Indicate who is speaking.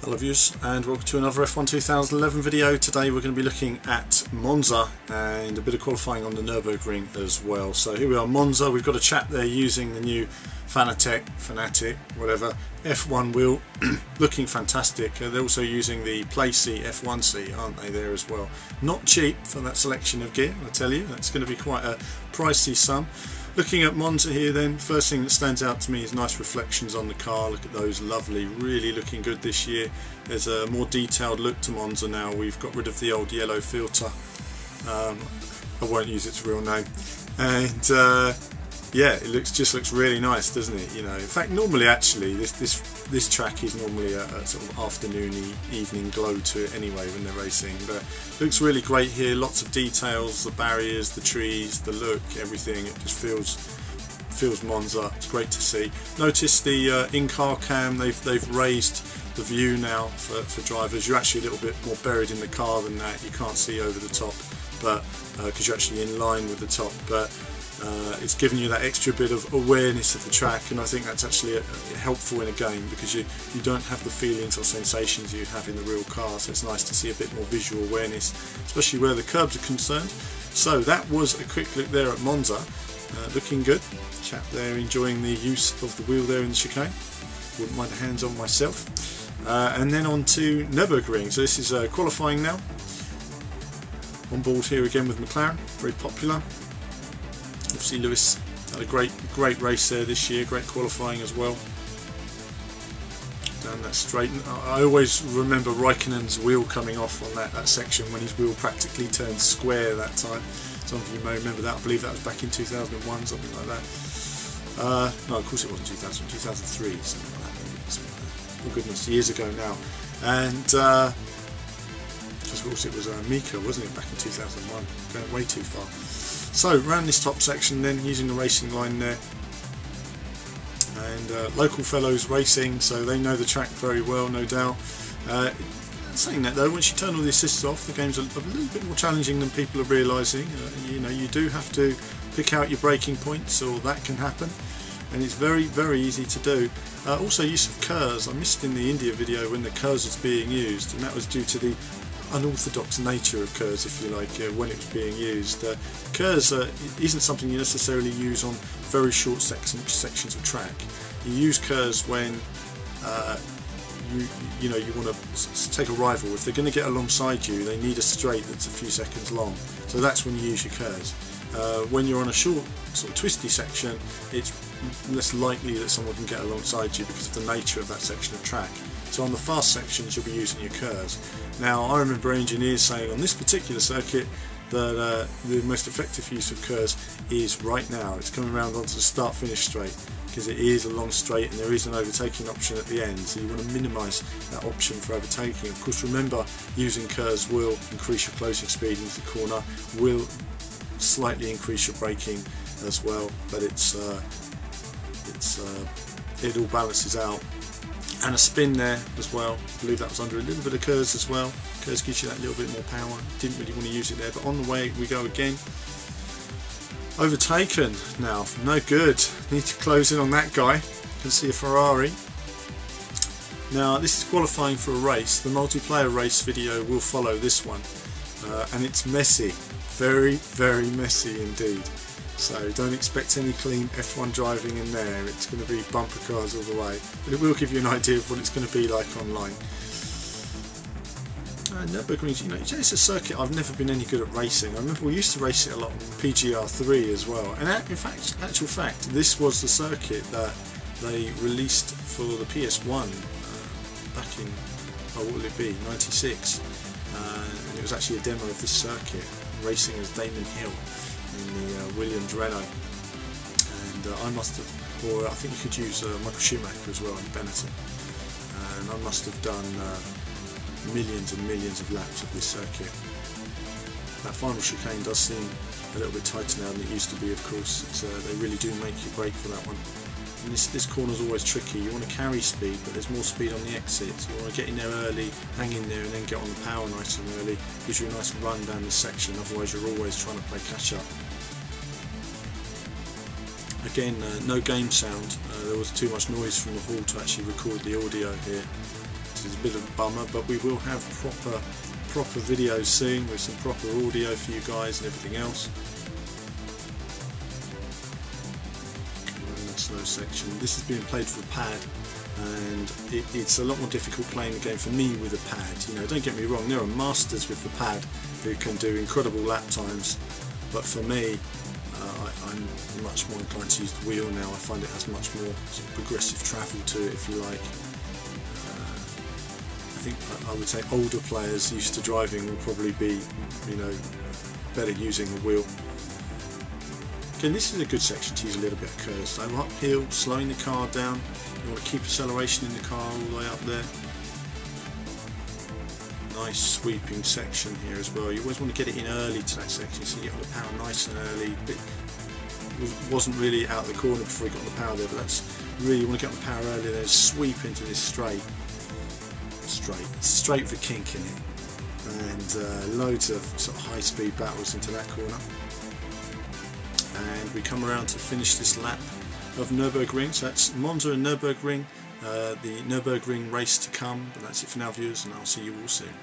Speaker 1: Hello viewers, and welcome to another F1 2011 video. Today we're going to be looking at Monza and a bit of qualifying on the Nurburgring as well. So here we are, Monza. We've got a chap there using the new Fanatic, whatever, F1 wheel, looking fantastic. They're also using the Placy F1C, aren't they, there as well. Not cheap for that selection of gear, I tell you. That's going to be quite a pricey sum. Looking at Monza here then, first thing that stands out to me is nice reflections on the car. Look at those, lovely, really looking good this year. There's a more detailed look to Monza now. We've got rid of the old yellow filter. I won't use its real name. And yeah, it just looks really nice, doesn't it? You know, in fact, normally actually this track is normally a sort of afternoony, evening glow to it anyway when they're racing. But it looks really great here. Lots of details, the barriers, the trees, the look, everything. It just feels Monza. It's great to see. Notice the in-car cam. They've raised the view now for drivers. You're actually a little bit more buried in the car than that. You can't see over the top, but because you're actually in line with the top. But it's giving you that extra bit of awareness of the track, and I think that's actually helpful in a game because you don't have the feelings or sensations you have in the real car, so it's nice to see a bit more visual awareness, especially where the curbs are concerned. So that was a quick look there at Monza, looking good. Chap there enjoying the use of the wheel there in the chicane, wouldn't mind the hands on myself. And then on to Nurburgring. So this is qualifying now, on board here again with McLaren, very popular. Obviously Lewis had a great race there this year, great qualifying as well. Down that straight, I always remember Raikkonen's wheel coming off on that section when his wheel practically turned square that time. Some of you may remember that. I believe that was back in 2001, something like that. No, of course it wasn't 2000, 2003, something like that. Oh goodness, years ago now. And of course it was Mika, wasn't it, back in 2001? Going way too far. So around this top section then, using the racing line there, and local fellows racing, so they know the track very well, no doubt. Saying that though, once you turn all the assists off, the game's a little bit more challenging than people are realising. You know, you do have to pick out your braking points, or that can happen, and it's very easy to do. Also use of KERS. I missed in the India video when the KERS was being used, and that was due to the unorthodox nature of KERS, if you like, when it was being used. KERS isn't something you necessarily use on very short sections of track. You use KERS when you want to take a rival. If they're going to get alongside you, they need a straight that's a few seconds long. So that's when you use your KERS. When you're on a short, sort of twisty section, it's less likely that someone can get alongside you because of the nature of that section of track. So on the fast sections, you'll be using your KERS. Now, I remember engineers saying on this particular circuit that the most effective use of KERS is right now. It's coming around onto the start-finish straight, because it is a long straight and there is an overtaking option at the end, so you want to minimise that option for overtaking. Of course, remember, using KERS will increase your closing speed into the corner, will slightly increase your braking as well, but it all balances out. And a spin there as well. I believe that was under a little bit of KERS as well. KERS gives you that little bit more power. Didn't really want to use it there, but on the way we go again. Overtaken now, no good. Need to close in on that guy. Can see a Ferrari. Now this is qualifying for a race. The multiplayer race video will follow this one, and it's messy, very messy indeed. So don't expect any clean F1 driving in there. It's going to be bumper cars all the way, but it will give you an idea of what it's going to be like online. Nurburgring, you know, it's a circuit I've never been any good at racing. I remember we used to race it a lot on PGR3 as well, and in fact, actual fact, this was the circuit that they released for the PS1 back in, what will it be, 96, and it was actually a demo of this circuit, racing as Damon Hill in the Williams Renault, and I must have, or I think you could use Michael Schumacher as well in Benetton, and I must have done millions and millions of laps of this circuit. That final chicane does seem a little bit tighter now than it used to be, of course. They really do make you brake for that one. And this corner's always tricky. You want to carry speed, but there's more speed on the exits. You want to get in there early, hang in there, and then get on the power nice and early. Gives you a nice run down this section, otherwise you're always trying to play catch up. Again, no game sound. There was too much noise from the hall to actually record the audio here. which is a bit of a bummer, but we will have proper videos soon with some proper audio for you guys and everything else. Slow section. This is being played for the pad, and it's a lot more difficult playing the game for me with a pad. You know, don't get me wrong, there are masters with the pad who can do incredible lap times, but for me, I'm much more inclined to use the wheel now. I find it has much more sort of progressive travel to it, if you like. I think I would say older players used to driving will probably be, you know, better using the wheel. Again, this is a good section to use a little bit of curve. So uphill, slowing the car down. You want to keep acceleration in the car all the way up there. Nice sweeping section here as well. You always want to get it in early to that section, so you get the power nice and early. It wasn't really out of the corner before you got the power there, but that's really, you want to get the power early, then sweep into this straight with a kink in it, and loads of sort of high speed battles into that corner. And we come around to finish this lap of Nürburgring. So that's Monza and Nürburgring, the Nürburgring race to come. But that's it for now, viewers, and I'll see you all soon.